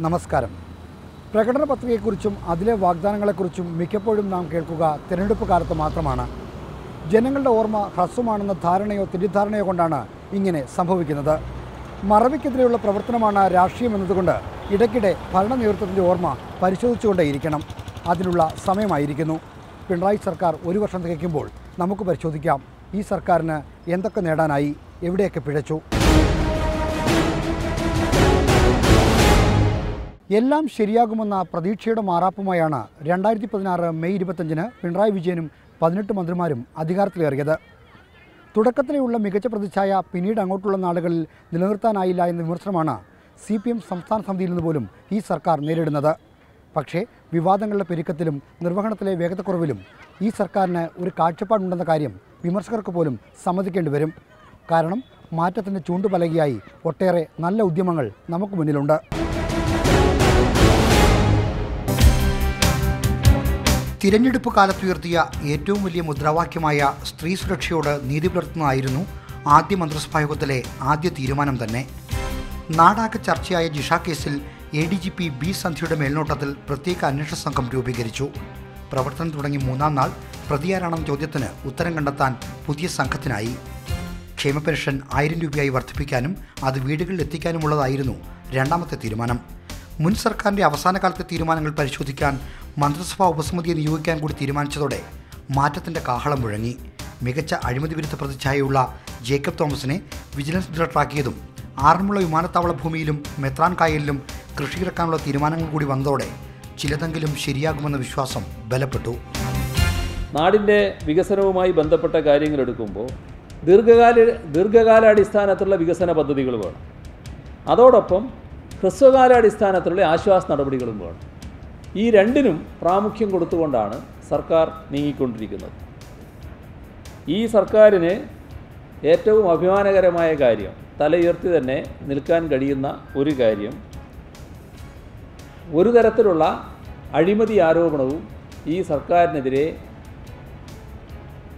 നമസ്കാരം. പ്രകടന പത്രികയെക്കുറിച്ചും അതിലെ വാഗ്ദാനങ്ങളെക്കുറിച്ചും മിക്കപ്പോഴും നാം കേൾക്കുക തിരഞ്ഞെടുപ്പ് കാലത്ത് മാത്രമാണ്. ജനങ്ങളുടെ ഓർമ്മ ഹ്രസ്വമാണെന്ന ധാരണയോ തെറ്റിദ്ധാരണയോ കൊണ്ടാണ് ഇങ്ങനെ സംഭവിക്കുന്നത്. മറവിക്കെതിരെയുള്ള പ്രവർത്തനമാണ് രാഷ്ട്രീയം എന്നതുകൊണ്ട് ഇടയ്ക്കിടെ ഭരണ നേതൃത്വത്തിൻ്റെ ഓർമ്മ പരിശോധിച്ചുകൊണ്ടേയിരിക്കണം. അതിനുള്ള സമയമായിരിക്കുന്നു. പിണറായി സർക്കാർ ഒരു വർഷം തികയ്ക്കുമ്പോൾ നമുക്ക് പരിശോധിക്കാം ഈ സർക്കാരിന് എന്തൊക്കെ നേടാനായി, എവിടെയൊക്കെ പിഴച്ചു. എല്ലാം ശരിയാകുമെന്ന പ്രതീക്ഷയുടെ മാറാപ്പുമായാണ് 2016 മെയ് 25 പിണറായി വിജയനും 18 മന്ത്രിമാരും അധികാരത്തിലേറിയത്. തുടക്കത്തിലെയുള്ള മികച്ച പ്രതിച്ഛായ പിന്നീട് അങ്ങോട്ടുള്ള നാളുകളിൽ നിലനിർത്താനായില്ല എന്ന വിമർശനമാണ് CPM സംസ്ഥാന സമിതിയിൽ നിന്ന് പോലും ഈ സർക്കാർ നേരിടുന്നത്. പക്ഷേ വിവാദങ്ങളുടെ പെരുക്കത്തിലും നിർവഹണത്തിലെ വേഗതക്കുറവിലും ഈ സർക്കാരിന് ഒരു കാഴ്ചപ്പാടുണ്ടെന്ന കാര്യം വിമർശകർക്ക് പോലും സമ്മതിക്കേണ്ടി വരും. കാരണം മാറ്റത്തിൻ്റെ ചൂണ്ടുപലകയായി ഒട്ടേറെ നല്ല ഉദ്യമങ്ങൾ നമുക്ക് മുന്നിലുണ്ട്. തിരഞ്ഞെടുപ്പ് കാലത്തുയർത്തിയ ഏറ്റവും വലിയ മുദ്രാവാക്യമായ സ്ത്രീ സുരക്ഷയോട് നീതി പുലർത്തുന്നതായിരുന്നു ആദ്യ മന്ത്രിസഭാ യോഗത്തിലെ ആദ്യ തീരുമാനം തന്നെ. നാടാകെ ചർച്ചയായ ജിഷ കേസിൽ ADGP B സന്ധ്യയുടെ മേൽനോട്ടത്തിൽ പ്രത്യേക അന്വേഷണ സംഘം രൂപീകരിച്ചു. പ്രവർത്തനം തുടങ്ങി 3-ാം നാൾ പ്രതിയാരാണെന്ന ചോദ്യത്തിന് ഉത്തരം കണ്ടെത്താൻ പുതിയ സംഘത്തിനായി. ക്ഷേമ പെൻഷൻ 1000 രൂപയായി വർദ്ധിപ്പിക്കാനും അത് വീടുകളിൽ എത്തിക്കാനുമുള്ളതായിരുന്നു രണ്ടാമത്തെ തീരുമാനം. മുൻ സർക്കാരിൻ്റെ അവസാന കാലത്തെ തീരുമാനങ്ങൾ പരിശോധിക്കാൻ മന്ത്രിസഭാ ഉപസമിതിയെ നിയോഗിക്കാൻ കൂടി തീരുമാനിച്ചതോടെ മാറ്റത്തിൻ്റെ കാഹളം മുഴങ്ങി. മികച്ച അഴിമതി വിരുദ്ധ പ്രതിച്ഛായയുള്ള ജേക്കബ് തോമസിനെ വിജിലൻസ് ഡയറക്ടറാക്കിയതും ആറന്മുള വിമാനത്താവള ഭൂമിയിലും മെത്രാൻ കായലിലും കൃഷി ഇറക്കാനുള്ള തീരുമാനങ്ങൾ കൂടി വന്നതോടെ ചിലതെങ്കിലും ശരിയാകുമെന്ന വിശ്വാസം ബലപ്പെട്ടു. നാടിൻ്റെ വികസനവുമായി ബന്ധപ്പെട്ട കാര്യങ്ങൾ എടുക്കുമ്പോൾ ദീർഘകാലാടിസ്ഥാനത്തിലുള്ള വികസന പദ്ധതികൾ വേണം. അതോടൊപ്പം ഹ്രസ്വകാലാടിസ്ഥാനത്തിലുള്ള ആശ്വാസ നടപടികളും വേണം. ഈ രണ്ടിനും പ്രാമുഖ്യം കൊടുത്തുകൊണ്ടാണ് സർക്കാർ നീങ്ങിക്കൊണ്ടിരിക്കുന്നത്. ഈ സർക്കാരിന് ഏറ്റവും അഭിമാനകരമായ കാര്യം, തലയുയർത്തി തന്നെ നിൽക്കാൻ കഴിയുന്ന ഒരു കാര്യം, ഒരു തരത്തിലുള്ള അഴിമതി ആരോപണവും ഈ സർക്കാരിനെതിരെ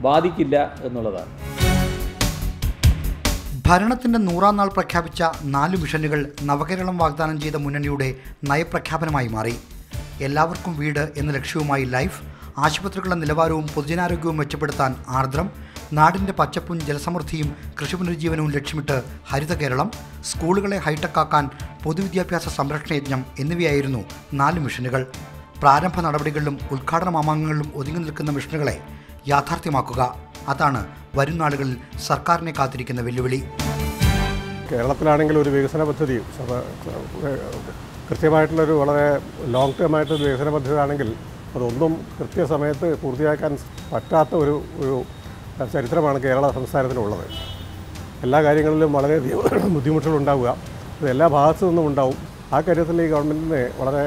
ബാധിക്കില്ല എന്നുള്ളതാണ്. ഭരണത്തിൻ്റെ 100-ാം നാൾ പ്രഖ്യാപിച്ച 4 മിഷനുകൾ നവകേരളം വാഗ്ദാനം ചെയ്ത മുന്നണിയുടെ നയപ്രഖ്യാപനമായി മാറി. എല്ലാവർക്കും വീട് എന്ന ലക്ഷ്യവുമായി ലൈഫ്, ആശുപത്രികളുടെ നിലവാരവും പൊതുജനാരോഗ്യവും മെച്ചപ്പെടുത്താൻ ആർദ്രം, നാടിൻ്റെ പച്ചപ്പും ജലസമൃദ്ധിയും കൃഷി പുനരുജ്ജീവനവും ലക്ഷ്യമിട്ട് ഹരിത കേരളം, സ്കൂളുകളെ ഹൈടെക്കാക്കാൻ പൊതുവിദ്യാഭ്യാസ സംരക്ഷണ യജ്ഞം എന്നിവയായിരുന്നു 4 മിഷനുകൾ. പ്രാരംഭ നടപടികളിലും ഉദ്ഘാടന മാമാങ്കങ്ങളിലും ഒതുങ്ങി നിൽക്കുന്ന മിഷനുകളെ യാഥാർത്ഥ്യമാക്കുക, അതാണ് വരും നാളുകളിൽ സർക്കാരിനെ കാത്തിരിക്കുന്ന വെല്ലുവിളി. കേരളത്തിലാണെങ്കിൽ ഒരു വികസന പദ്ധതി കൃത്യമായിട്ടുള്ളൊരു വളരെ ലോങ് ടേം ആയിട്ടൊരു വികസന പദ്ധതി ആണെങ്കിൽ അതൊന്നും കൃത്യസമയത്ത് പൂർത്തിയാക്കാൻ പറ്റാത്ത ഒരു ചരിത്രമാണ് കേരള സംസ്ഥാനത്തിനുള്ളത്. എല്ലാ കാര്യങ്ങളിലും വളരെയധികം ബുദ്ധിമുട്ടുകളുണ്ടാവുക, ഇത് എല്ലാ ഭാഗത്തു നിന്നും ഉണ്ടാവും. ആ കാര്യത്തിൽ ഈ ഗവൺമെൻറ്റിന് വളരെ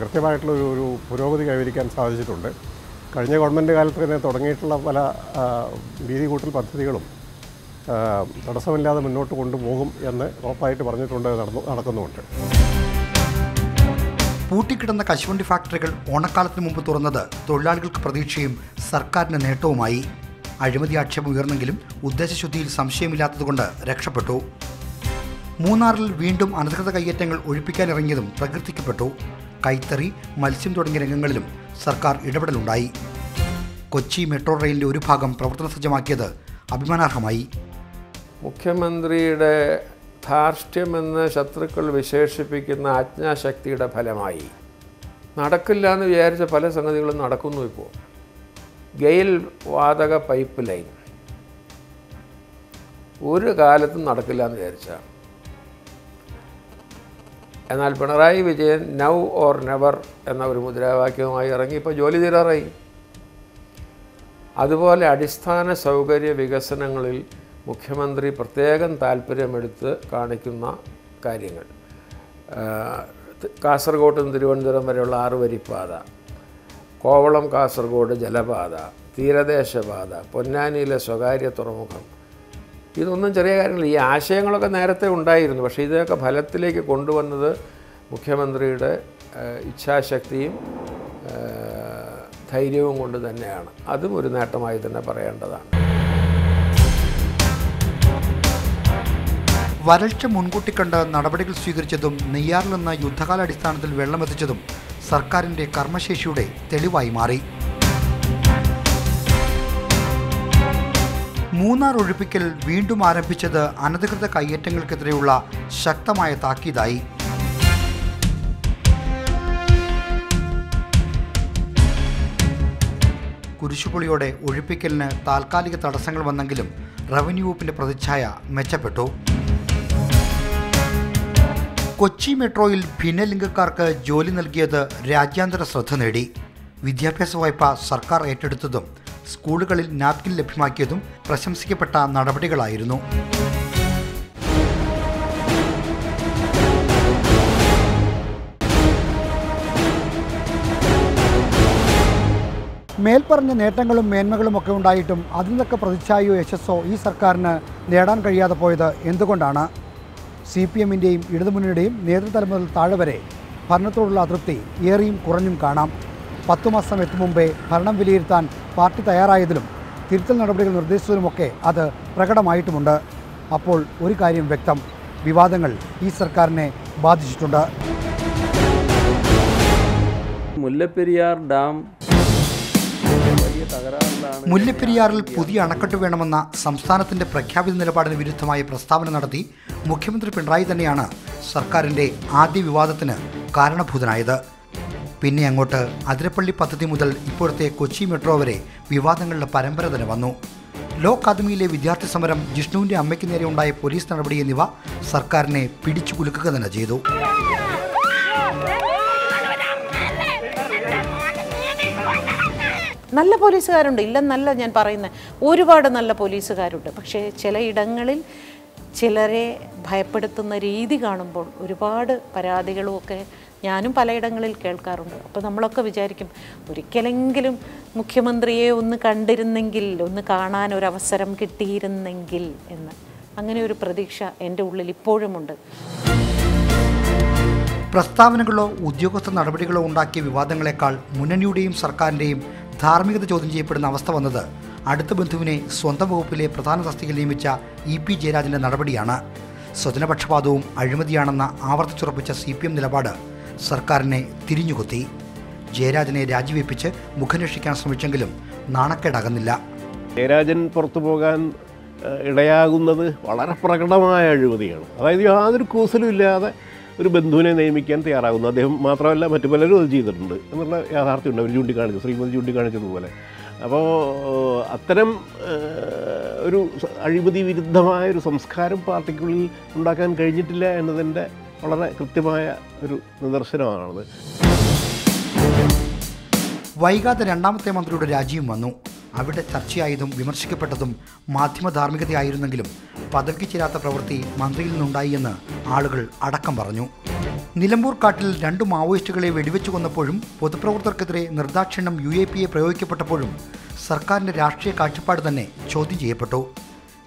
കൃത്യമായിട്ടുള്ളൊരു പുരോഗതി കൈവരിക്കാൻ സാധിച്ചിട്ടുണ്ട്. കഴിഞ്ഞ ഗവൺമെൻറ് കാലത്ത് തന്നെ തുടങ്ങിയിട്ടുള്ള പല വീതി കൂട്ടൽ പദ്ധതികളും തടസ്സമില്ലാതെ മുന്നോട്ട് കൊണ്ടുപോകും എന്ന് ഉറപ്പായിട്ട് പറഞ്ഞിട്ടുണ്ട്, നടക്കുന്നുമുണ്ട്. പൂട്ടിക്കിടന്ന കശുവണ്ടി ഫാക്ടറികൾ ഓണക്കാലത്തിന് മുമ്പ് തുറന്നത് തൊഴിലാളികൾക്ക് പ്രതീക്ഷയും സർക്കാരിന് നേട്ടവുമായി. അഴിമതി ആക്ഷേപം ഉയർന്നെങ്കിലും ഉദ്ദേശശുദ്ധിയിൽ സംശയമില്ലാത്തതുകൊണ്ട് രക്ഷപ്പെട്ടു. മൂന്നാറിൽ വീണ്ടും അനധികൃത കയ്യേറ്റങ്ങൾ ഒഴിപ്പിക്കാനിറങ്ങിയതും പ്രകീർത്തിക്കപ്പെട്ടു. കൈത്തറി, മത്സ്യം തുടങ്ങിയ രംഗങ്ങളിലും സർക്കാർ ഇടപെടലുണ്ടായി. കൊച്ചി മെട്രോ റെയിലിൻ്റെ ഒരു ഭാഗം പ്രവർത്തന സജ്ജമാക്കിയത് അഭിമാനാർഹമായി. മുഖ്യമന്ത്രിയുടെ ധാർഷ്ട്യമെന്ന് ശത്രുക്കൾ വിശേഷിപ്പിക്കുന്ന ആജ്ഞാശക്തിയുടെ ഫലമായി നടക്കില്ല എന്ന് വിചാരിച്ച പല സംഗതികളും നടക്കുന്നു. ഇപ്പോൾ ഗെയിൽ വാതക പൈപ്പ് ലൈൻ ഒരു കാലത്തും നടക്കില്ല എന്ന് വിചാരിച്ചാണ്. എന്നാൽ Pinarayi Vijayan now or never എന്ന ഒരു മുദ്രാവാക്യവുമായി ഇറങ്ങി ഇപ്പോൾ ജോലി തീരാറായി. അതുപോലെ അടിസ്ഥാന സൗകര്യ വികസനങ്ങളിൽ മുഖ്യമന്ത്രി പ്രത്യേകം താല്പര്യമെടുത്ത് കാണിക്കുന്ന കാര്യങ്ങൾ, കാസർഗോഡ് നിന്ന് തിരുവനന്തപുരം വരെയുള്ള 6 വരിപ്പാത, കോവളം കാസർഗോഡ് ജലപാത, തീരദേശപാത, പൊന്നാനിയിലെ സ്വകാര്യ തുറമുഖം, ഇതൊന്നും ചെറിയ കാര്യങ്ങളില്ല. ഈ ആശയങ്ങളൊക്കെ നേരത്തെ ഉണ്ടായിരുന്നു. പക്ഷേ ഇതൊക്കെ ഫലത്തിലേക്ക് കൊണ്ടുവന്നത് മുഖ്യമന്ത്രിയുടെ ഇച്ഛാശക്തിയും ധൈര്യവും കൊണ്ട് തന്നെയാണ്. അതും ഒരു നേട്ടമായി തന്നെ പറയേണ്ടതാണ്. വരൾച്ച മുൻകൂട്ടി കണ്ട് നടപടികൾ സ്വീകരിച്ചതും നെയ്യാറിൽ നിന്ന് യുദ്ധകാലാടിസ്ഥാനത്തിൽ വെള്ളമെത്തിച്ചതും സർക്കാരിൻ്റെ കർമ്മശേഷിയുടെ തെളിവായി മാറി. മൂന്നാർ ഒഴിപ്പിക്കൽ വീണ്ടും ആരംഭിച്ചത് അനധികൃത കയ്യേറ്റങ്ങൾക്കെതിരെയുള്ള ശക്തമായ താക്കീതായി. കുരിശുപൊളിയോടെ ഒഴിപ്പിക്കലിന് താൽക്കാലിക തടസ്സങ്ങൾ വന്നെങ്കിലും റവന്യൂ വകുപ്പിന്റെ പ്രതിച്ഛായ മെച്ചപ്പെട്ടു. കൊച്ചി മെട്രോയിൽ ഭിന്നലിംഗക്കാർക്ക് ജോലി നൽകിയത് രാജ്യാന്തര ശ്രദ്ധ നേടി. വിദ്യാഭ്യാസ വായ്പ സർക്കാർ ഏറ്റെടുത്തതും സ്കൂളുകളിൽ നാപ്കിൻ ലഭ്യമാക്കിയതും പ്രശംസിക്കപ്പെട്ട നടപടികളായിരുന്നു. മേൽപ്പറഞ്ഞ നേട്ടങ്ങളും മേന്മകളുമൊക്കെ ഉണ്ടായിട്ടും അതിൽ നിന്നൊക്കെ പ്രതിച്ഛായയോ യശസ്സോ ഈ സർക്കാരിന് നേടാൻ കഴിയാതെ പോയത് എന്തുകൊണ്ടാണ്? CPM-ൻ്റെയും ഇടതുമുന്നണിയുടെയും നേതൃതലം മുതൽ താഴെ വരെ ഭരണത്തോടുള്ള അതൃപ്തി ഏറിയും കുറഞ്ഞും കാണാം. 10 മാസം എത്തും മുമ്പേ ഭരണം വിലയിരുത്താൻ പാർട്ടി തയ്യാറായതിലും തിരുത്തൽ നടപടികൾ നിർദ്ദേശിച്ചതിലുമൊക്കെ അത് പ്രകടമായിട്ടുമുണ്ട്. അപ്പോൾ ഒരു കാര്യം വ്യക്തം, വിവാദങ്ങൾ ഈ സർക്കാരിനെ ബാധിച്ചിട്ടുണ്ട്. മുല്ലപ്പെരിയാർ ഡാം മുല്ലപ്പെരിയാറിൽ പുതിയ അണക്കെട്ട് വേണമെന്ന സംസ്ഥാനത്തിന്റെ പ്രഖ്യാപിത നിലപാടിന് വിരുദ്ധമായ പ്രസ്താവന നടത്തി മുഖ്യമന്ത്രി പിണറായി തന്നെയാണ് സർക്കാരിന്റെ ആദ്യ വിവാദത്തിന് കാരണഭൂതനായത്. പിന്നെ അങ്ങോട്ട് അതിരപ്പള്ളി പദ്ധതി മുതൽ ഇപ്പോഴത്തെ കൊച്ചി മെട്രോ വരെ വിവാദങ്ങളുടെ പരമ്പര തന്നെ വന്നു. ലോ അക്കാദമിയിലെ വിദ്യാർത്ഥി സമരം, ജിഷ്ണുവിന്റെ അമ്മയ്ക്ക് നേരെ ഉണ്ടായ പോലീസ് നടപടി എന്നിവ സർക്കാരിനെ പിടിച്ചു കുലുക്കുക തന്നെ ചെയ്തു. നല്ല പോലീസുകാരുണ്ട്, ഇല്ലെന്നല്ല ഞാൻ പറയുന്നത്, ഒരുപാട് നല്ല പോലീസുകാരുണ്ട്. പക്ഷേ ചിലയിടങ്ങളിൽ ചിലരെ ഭയപ്പെടുത്തുന്ന രീതി കാണുമ്പോൾ ഒരുപാട് പരാതികളുമൊക്കെ ഞാനും പലയിടങ്ങളിൽ കേൾക്കാറുണ്ട്. അപ്പോൾ നമ്മളൊക്കെ വിചാരിക്കും ഒരിക്കലെങ്കിലും മുഖ്യമന്ത്രിയെ ഒന്ന് കണ്ടിരുന്നെങ്കിൽ, ഒന്ന് കാണാൻ ഒരവസരം കിട്ടിയിരുന്നെങ്കിൽ എന്ന്. അങ്ങനെ ഒരു പ്രതീക്ഷ എൻ്റെ ഉള്ളിൽ ഇപ്പോഴുമുണ്ട്. പ്രസ്താവനകളോ ഉദ്യോഗസ്ഥ നടപടികളോ ഉണ്ടാക്കിയ വിവാദങ്ങളെക്കാൾ മുന്നണിയുടെയും സർക്കാരിൻ്റെയും ധാർമ്മികത ചോദ്യം ചെയ്യപ്പെടുന്ന അവസ്ഥ വന്നത് അടുത്ത ബന്ധുവിനെ സ്വന്തം വകുപ്പിലെ പ്രധാന തസ്തികയിൽ നിയമിച്ച EP ജയരാജൻ്റെ നടപടിയാണ്. സ്വജനപക്ഷപാതവും അഴിമതിയാണെന്ന ആവർത്തിച്ചുറപ്പിച്ച CPM നിലപാട് സർക്കാരിനെ തിരിഞ്ഞുകൊത്തി. ജയരാജനെ രാജിവെപ്പിച്ച് മുഖം രക്ഷിക്കാൻ ശ്രമിച്ചെങ്കിലും നാണക്കേടകന്നില്ല. ജയരാജൻ പുറത്തു പോകാൻ ഇടയാകുന്നത് വളരെ പ്രകടമായ അഴിമതിയാണ്. അതായത് യാതൊരു കൂസലും ഇല്ലാതെ ഒരു ബന്ധുവിനെ നിയമിക്കാൻ തയ്യാറാകുന്നു. അദ്ദേഹം മാത്രമല്ല മറ്റു പലരും അത് ചെയ്തിട്ടുണ്ട് എന്നുള്ള യാഥാർത്ഥ്യമുണ്ട്. അവർ ചൂണ്ടിക്കാണിച്ചു, ശ്രീമതി ചൂണ്ടിക്കാണിച്ചതുപോലെ. അപ്പോൾ അത്തരം ഒരു അഴിമതി വിരുദ്ധമായൊരു സംസ്കാരം പാർട്ടിക്കുള്ളിൽ ഉണ്ടാക്കാൻ കഴിഞ്ഞിട്ടില്ല എന്നതിൻ്റെ വളരെ കൃത്യമായ ഒരു നിദർശനമാണത്. വൈകാതെ രണ്ടാമത്തെ മന്ത്രിയുടെ രാജിയും വന്നു. അവിടെ ചർച്ചയായതും വിമർശിക്കപ്പെട്ടതും മാധ്യമ ധാർമ്മികതയായിരുന്നെങ്കിലും പദവിക്ക് ചേരാത്ത പ്രവൃത്തി മന്ത്രിയിൽ നിന്നുണ്ടായി എന്ന് ആളുകൾ അടക്കം പറഞ്ഞു. നിലമ്പൂർ കാട്ടിൽ 2 മാവോയിസ്റ്റുകളെ വെടിവെച്ചു കൊന്നപ്പോഴും പൊതുപ്രവർത്തകർക്കെതിരെ നിർദാക്ഷിണ്യം UAPA പ്രയോഗിക്കപ്പെട്ടപ്പോഴും സർക്കാരിൻ്റെ രാഷ്ട്രീയ കാഴ്ചപ്പാട് തന്നെ ചോദ്യം ചെയ്യപ്പെട്ടു.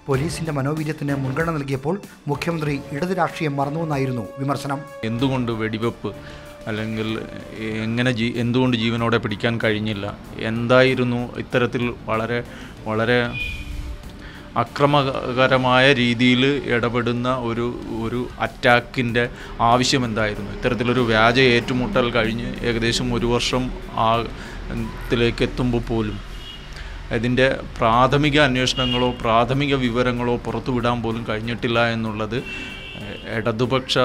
പോലീസിന്റെ മനോവീര്യത്തിന് മുൻഗണന നൽകിയപ്പോൾ മുഖ്യമന്ത്രി ഇടത് രാഷ്ട്രീയം മറന്നുവെന്നായിരുന്നു വിമർശനം. എന്തുകൊണ്ട് വെടിവെപ്പ്, അല്ലെങ്കിൽ എന്തുകൊണ്ട് ജീവനോടെ പിടിക്കാൻ കഴിഞ്ഞില്ല, എന്തായിരുന്നു ഇത്തരത്തിൽ വളരെ വളരെ അക്രമകരമായ രീതിയിൽ ഇടപെടുന്ന ഒരു അറ്റാക്കിൻ്റെ ആവശ്യം എന്തായിരുന്നു? ഇത്തരത്തിലൊരു വ്യാജ ഏറ്റുമുട്ടൽ കഴിഞ്ഞ് ഏകദേശം 1 വർഷം ത്തിലേക്ക് എത്തുമ്പോൾ പോലും ഇതിൻ്റെ പ്രാഥമിക അന്വേഷണങ്ങളോ പ്രാഥമിക വിവരങ്ങളോ പുറത്തുവിടാൻ പോലും കഴിഞ്ഞിട്ടില്ല എന്നുള്ളത് ഇടതുപക്ഷ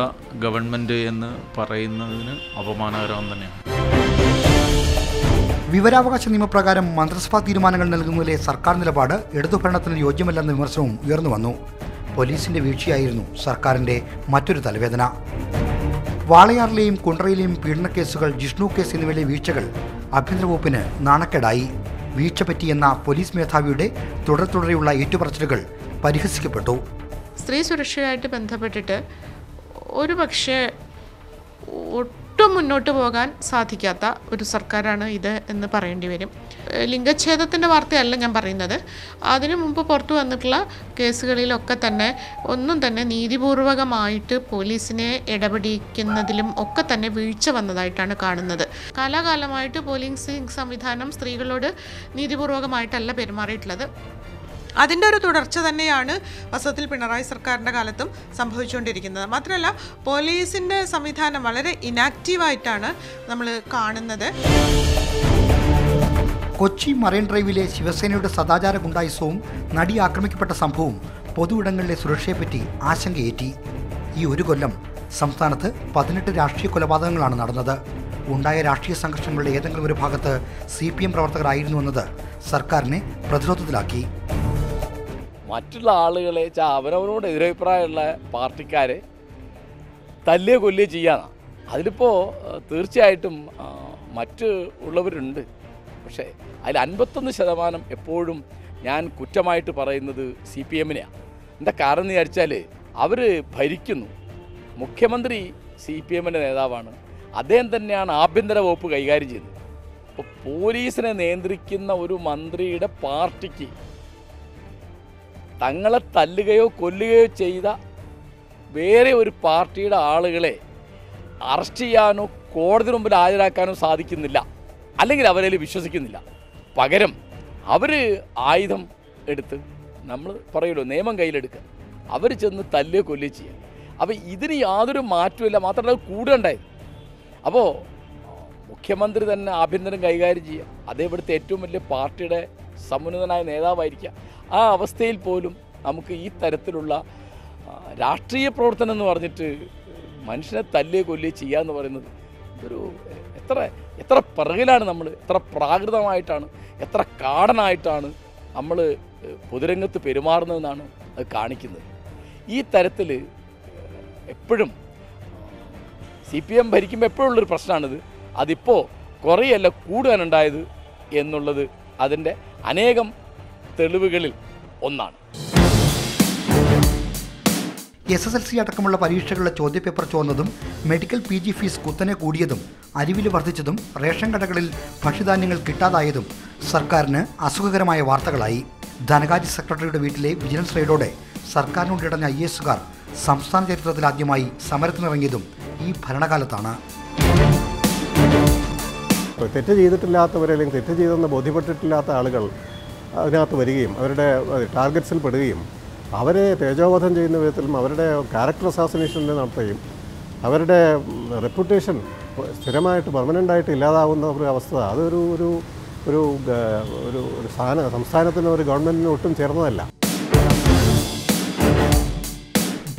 ഗവൺമെൻറ് എന്ന് പറയുന്നതിന് അപമാനകരം തന്നെയാണ്. വിവരാവകാശ നിയമപ്രകാരം മന്ത്രിസഭാ തീരുമാനങ്ങൾ നൽകുന്നതിലെ സർക്കാർ നിലപാട് ഇടതുഭരണത്തിന് യോജ്യമല്ലെന്ന വിമർശനവും ഉയർന്നു വന്നു. പോലീസിന്റെ വീഴ്ചയായിരുന്നു സർക്കാരിന്റെ മറ്റൊരു തലവേദന. വാളയാറിലെയും കുണ്ട്രയിലെയും പീഡനക്കേസുകൾ, ജിഷ്ണു കേസ് എന്നിവയിലെ വീഴ്ചകൾ ആഭ്യന്തര വകുപ്പിന് നാണക്കേടായി. വീഴ്ച പറ്റിയെന്ന പോലീസ് മേധാവിയുടെ തുടരെയുള്ള ഏറ്റുപറച്ചിലുകൾ പരിഹസിക്കപ്പെട്ടു. സ്ത്രീ സുരക്ഷയായിട്ട് ബന്ധപ്പെട്ടിട്ട് ഒരു പക്ഷേ ഒട്ടും മുന്നോട്ട് പോകാൻ സാധിക്കാത്ത ഒരു സർക്കാരാണ് ഇത് എന്ന് പറയേണ്ടി വരും. ലിംഗച്ഛേദത്തിൻ്റെ വാർത്തയല്ല ഞാൻ പറയുന്നത്. അതിനു മുമ്പ് പുറത്തു വന്നിട്ടുള്ള കേസുകളിലൊക്കെ തന്നെ ഒന്നും തന്നെ നീതിപൂർവകമായിട്ട് പോലീസിനെ ഇടപെടിക്കുന്നതിലും ഒക്കെ തന്നെ വീഴ്ച വന്നതായിട്ടാണ് കാണുന്നത്. കാലാകാലമായിട്ട് പോലീസിംഗ് സംവിധാനം സ്ത്രീകളോട് നീതിപൂർവകമായിട്ടല്ല പെരുമാറിയിട്ടുള്ളത്. അതിൻ്റെ ഒരു തുടർച്ച തന്നെയാണ് വാസ്തവത്തിൽ പിണറായി സർക്കാരിൻ്റെ കാലത്തും സംഭവിച്ചുകൊണ്ടിരിക്കുന്നത്. മാത്രമല്ല പോലീസിൻ്റെ സംവിധാനം വളരെ ഇനാക്റ്റീവായിട്ടാണ് നമ്മൾ കാണുന്നത്. കൊച്ചി മറൈൻ ഡ്രൈവിലെ ശിവസേനയുടെ സദാചാര ഗുണ്ടായുസവും നടി ആക്രമിക്കപ്പെട്ട സംഭവവും പൊതുവിടങ്ങളിലെ സുരക്ഷയെപ്പറ്റി ആശങ്കയേറ്റി. ഈ ഒരു കൊല്ലം സംസ്ഥാനത്ത് 18 രാഷ്ട്രീയ കൊലപാതകങ്ങളാണ് നടന്നത്. ഉണ്ടായ രാഷ്ട്രീയ സംഘർഷങ്ങളുടെ ഏതെങ്കിലും ഒരു ഭാഗത്ത് CPM പ്രവർത്തകരായിരുന്നുവെന്നത് സർക്കാരിനെ പ്രതിരോധത്തിലാക്കി. മറ്റുള്ള ആളുകളെ അവരവരോട് എതിരഭിപ്രായമുള്ള പാർട്ടിക്കാരെ തല്ലുകയോ കൊല്ലുകയോ ചെയ്യാനാണ്. അതിലിപ്പോൾ തീർച്ചയായിട്ടും മറ്റ് ഉള്ളവരുണ്ട്. പക്ഷേ അതിൽ 51% എപ്പോഴും ഞാൻ കുറ്റമായിട്ട് പറയുന്നത് CPM-നെയാണ്. എന്താ കാരണം എന്ന് വിചാരിച്ചാൽ അവർ ഭരിക്കുന്നു. മുഖ്യമന്ത്രി CPM-ൻ്റെ നേതാവാണ്. അദ്ദേഹം തന്നെയാണ് ആഭ്യന്തര വകുപ്പ് കൈകാര്യം ചെയ്യുന്നത്. അപ്പോൾ പോലീസിനെ നിയന്ത്രിക്കുന്ന ഒരു മന്ത്രിയുടെ പാർട്ടിക്ക് തങ്ങളെ തല്ലുകയോ കൊല്ലുകയോ ചെയ്ത വേറെ ഒരു പാർട്ടിയുടെ ആളുകളെ അറസ്റ്റ് ചെയ്യാനോ കോടതി മുമ്പിൽ ഹാജരാക്കാനോ സാധിക്കുന്നില്ല, അല്ലെങ്കിൽ അവരതിൽ വിശ്വസിക്കുന്നില്ല. പകരം അവർ ആയുധം എടുത്ത്, നമ്മൾ പറയുമല്ലോ നിയമം കയ്യിലെടുക്കുക, അവർ ചെന്ന് തല്ലുകയോ കൊല്ലുകയോ ചെയ്യുക. അപ്പോൾ ഇതിന് യാതൊരു മാറ്റമില്ല. മാത്രമല്ല അത് കൂടുകയുണ്ടായി. അപ്പോൾ മുഖ്യമന്ത്രി തന്നെ ആഭ്യന്തരം കൈകാര്യം ചെയ്യുക, അതേ ഇവിടുത്തെ ഏറ്റവും വലിയ പാർട്ടിയുടെ സമുന്നതനായ നേതാവായിരിക്കുക. ആ അവസ്ഥയിൽ പോലും നമുക്ക് ഈ തരത്തിലുള്ള രാഷ്ട്രീയ പ്രവർത്തനം എന്ന് പറഞ്ഞിട്ട് മനുഷ്യനെ തല്ലുകയോ കൊല്ലുകയോ ചെയ്യുക എന്ന് പറയുന്നത് ഇതൊരു എത്ര പിറകിലാണ് നമ്മൾ, എത്ര പ്രാകൃതമായിട്ടാണ്, എത്ര കാടനായിട്ടാണ് നമ്മൾ പൊതുരംഗത്ത് പെരുമാറുന്നതെന്നാണ് അത് കാണിക്കുന്നത്. ഈ തരത്തിൽ എപ്പോഴും CPM ഭരിക്കുമ്പോൾ എപ്പോഴുള്ളൊരു പ്രശ്നമാണിത്. അതിപ്പോൾ കുറേയല്ല കൂടുവാനുണ്ടായത് എന്നുള്ളത് അതിൻ്റെ അനേകം തെളിവുകളിൽ ഒന്നാണ്. SSLC അടക്കമുള്ള പരീക്ഷകളുടെ ചോദ്യപേപ്പർ ചോർന്നതും മെഡിക്കൽ PG ഫീസ് കുത്തനെ കൂടിയതും അരിവില വർദ്ധിച്ചതും റേഷൻ കടകളിൽ ഭക്ഷ്യധാന്യങ്ങൾ കിട്ടാതായതും സർക്കാരിന് അസുഖകരമായ വാർത്തകളായി. ധനകാര്യ സെക്രട്ടറിയുടെ വീട്ടിലെ വിജിലൻസ് റെയ്ഡോടെ സർക്കാരിനോട് ഇടഞ്ഞ IAS-കാർ സംസ്ഥാന ചരിത്രത്തിലാദ്യമായി സമരത്തിനിറങ്ങിയതും ഈ ഭരണകാലത്താണ്. തെറ്റ് ചെയ്തിട്ടില്ലാത്തവരെ, അല്ലെങ്കിൽ തെറ്റ് ചെയ്തെന്ന് ബോധ്യപ്പെട്ടിട്ടില്ലാത്ത ആളുകൾ അതിനകത്ത് വരികയും അവരുടെ ടാർഗറ്റ്സിൽ പെടുകയും അവരെ തേജോവധം ചെയ്യുന്ന വിധത്തിലും അവരുടെ ക്യാരക്ടർ അസാസിനേഷൻ നടത്തുകയും അവരുടെ റെപ്യൂട്ടേഷൻ സ്ഥിരമായിട്ട് പെർമനൻ്റായിട്ട് ഇല്ലാതാവുന്ന ഒരു അവസ്ഥ, അതൊരു ഒരു ഒരു ഒരു സംസ്ഥാനത്തിനും ഒരു ഗവൺമെൻറ്റിനും ഒട്ടും ചേർന്നതല്ല.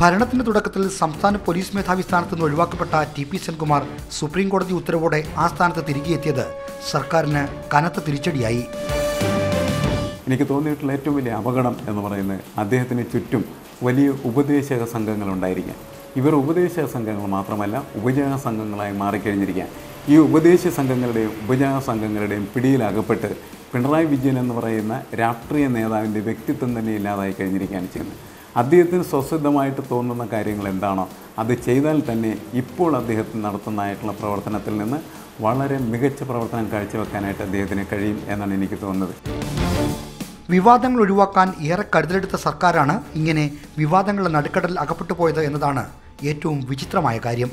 ഭരണത്തിന്റെ തുടക്കത്തിൽ സംസ്ഥാന പോലീസ് മേധാവി സ്ഥാനത്ത് നിന്ന് ഒഴിവാക്കപ്പെട്ട TP സെൻകുമാർ സുപ്രീം കോടതി ഉത്തരവോടെ ആ സ്ഥാനത്ത് തിരികെ എത്തിയത് സർക്കാരിന് കനത്ത തിരിച്ചടിയായി. എനിക്ക് തോന്നിയിട്ടുള്ള ഏറ്റവും വലിയ അപകടം എന്ന് പറയുന്നത് അദ്ദേഹത്തിന് ചുറ്റും വലിയ ഉപദേശക സംഘങ്ങളുണ്ടായിരിക്കാം. ഇവർ ഉപദേശക സംഘങ്ങൾ മാത്രമല്ല, ഉപജാക സംഘങ്ങളായി മാറിക്കഴിഞ്ഞിരിക്കാം. ഈ ഉപദേശ സംഘങ്ങളുടെയും ഉപജാക സംഘങ്ങളുടെയും പിടിയിലകപ്പെട്ട് പിണറായി വിജയൻ എന്ന് പറയുന്ന രാഷ്ട്രീയ നേതാവിൻ്റെ വ്യക്തിത്വം തന്നെ ഇല്ലാതായി കഴിഞ്ഞിരിക്കുകയാണ് ചെയ്യുന്നത്. അദ്ദേഹത്തിന് സ്വസിദ്ധമായിട്ട് തോന്നുന്ന കാര്യങ്ങൾ എന്താണോ അത് ചെയ്താൽ തന്നെ ഇപ്പോൾ അദ്ദേഹത്തിന് നടത്തുന്നതായിട്ടുള്ള പ്രവർത്തനത്തിൽ നിന്ന് വളരെ മികച്ച പ്രവർത്തനം കാഴ്ചവെക്കാനായിട്ട് അദ്ദേഹത്തിന് കഴിയും എന്നാണ് എനിക്ക് തോന്നുന്നത്. വിവാദങ്ങൾ ഒഴിവാക്കാൻ ഏറെ കരുതലെടുത്ത സർക്കാരാണ് ഇങ്ങനെ വിവാദങ്ങളുടെ നടുക്കടലിൽ അകപ്പെട്ടു പോയത് എന്നതാണ് ഏറ്റവും വിചിത്രമായ കാര്യം.